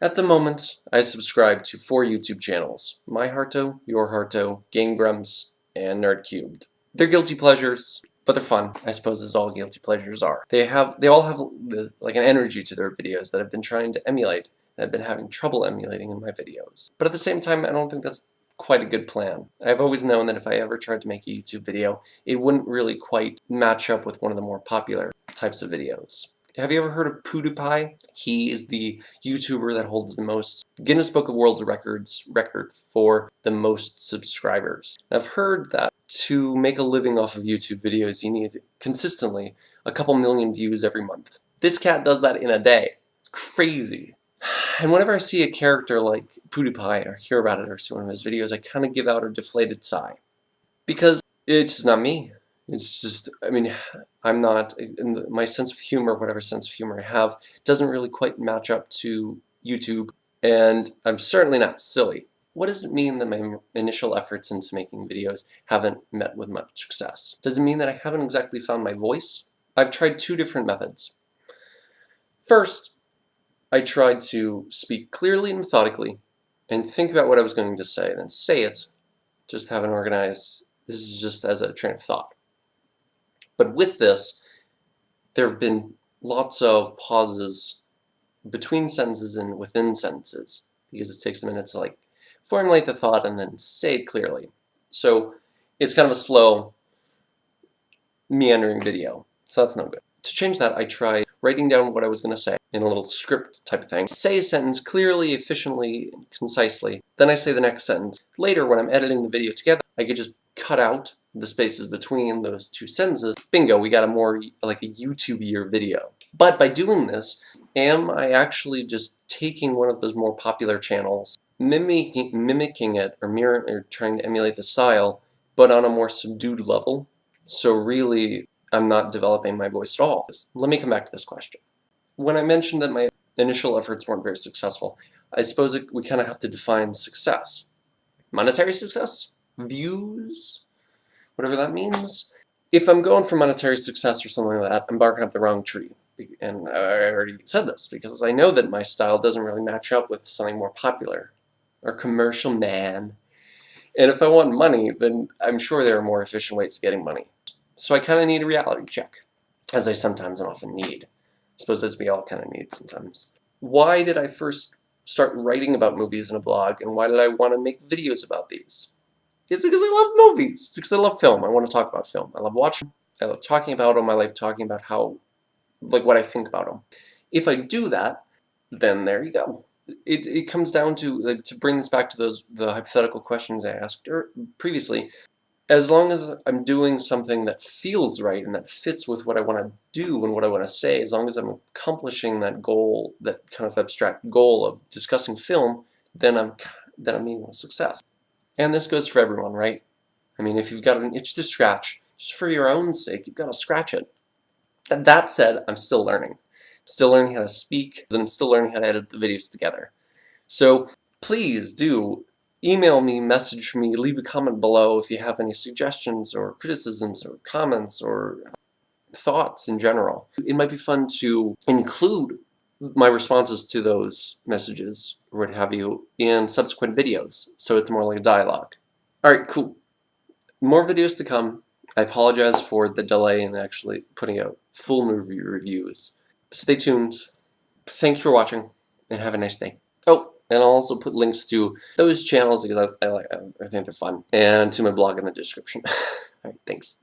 At the moment, I subscribe to 4 YouTube channels: My Hearto, Your Hearto, Game Grumps, and Nerdcubed. They're guilty pleasures, but they're fun, I suppose, as all guilty pleasures are. They all have like an energy to their videos that I've been trying to emulate, and I've been having trouble emulating in my videos. But at the same time, I don't think that's quite a good plan. I've always known that if I ever tried to make a YouTube video, it wouldn't really quite match up with one of the more popular types of videos. Have you ever heard of PewDiePie? He is the YouTuber that holds the most Guinness Book of World Records record for the most subscribers. I've heard that to make a living off of YouTube videos, you need consistently a couple million views every month. This cat does that in a day. It's crazy. And whenever I see a character like PewDiePie or hear about it or see one of his videos, I kind of give out a deflated sigh. Because it's just not me. It's just, I mean, I'm not, my sense of humor, whatever sense of humor I have, doesn't really quite match up to YouTube, and I'm certainly not silly. What does it mean that my initial efforts into making videos haven't met with much success? Does it mean that I haven't exactly found my voice? I've tried 2 different methods. First, I tried to speak clearly and methodically, and think about what I was going to say, then say it, just have an organized, this is just as a train of thought. But with this, there have been lots of pauses between sentences and within sentences, because it takes a minute to like formulate the thought and then say it clearly. So it's kind of a slow, meandering video, so that's no good. To change that, I tried writing down what I was going to say in a little script type of thing. Say a sentence clearly, efficiently, and concisely, then I say the next sentence. Later, when I'm editing the video together, I could just cut out the spaces between those 2 sentences. Bingo, we got a more like a YouTube-ier video. But by doing this, am I actually just taking one of those more popular channels, mimicking it or trying to emulate the style, but on a more subdued level? So really, I'm not developing my voice at all. Let me come back to this question. When I mentioned that my initial efforts weren't very successful, I suppose we kind of have to define success. Monetary success? Views? Whatever that means. If I'm going for monetary success or something like that, I'm barking up the wrong tree. And I already said this, because I know that my style doesn't really match up with something more popular or commercial, man. And if I want money, then I'm sure there are more efficient ways of getting money. So I kind of need a reality check, as I sometimes and often need. I suppose as we all kind of need sometimes. Why did I first start writing about movies in a blog, and why did I want to make videos about these? It's because I love movies. It's because I love film. I want to talk about film. I love watching. I love talking about them. I like talking about how, like, what I think about them. If I do that, then there you go. It comes down to, like, to bring this back to the hypothetical questions I asked previously. As long as I'm doing something that feels right and that fits with what I want to do and what I want to say, as long as I'm accomplishing that goal, that kind of abstract goal of discussing film, then I'm meeting with success. And this goes for everyone, right? I mean, if you've got an itch to scratch, just for your own sake, you've got to scratch it. That said, I'm still learning. Still learning how to speak, and I'm still learning how to edit the videos together. So please do email me, message me, leave a comment below if you have any suggestions or criticisms or comments or thoughts in general. It might be fun to include my responses to those messages, or what have you, in subsequent videos, so it's more like a dialogue. Alright, cool. More videos to come. I apologize for the delay in actually putting out full movie reviews. Stay tuned. Thank you for watching, and have a nice day. Oh, and I'll also put links to those channels because I think they're fun, and to my blog in the description. Alright, thanks.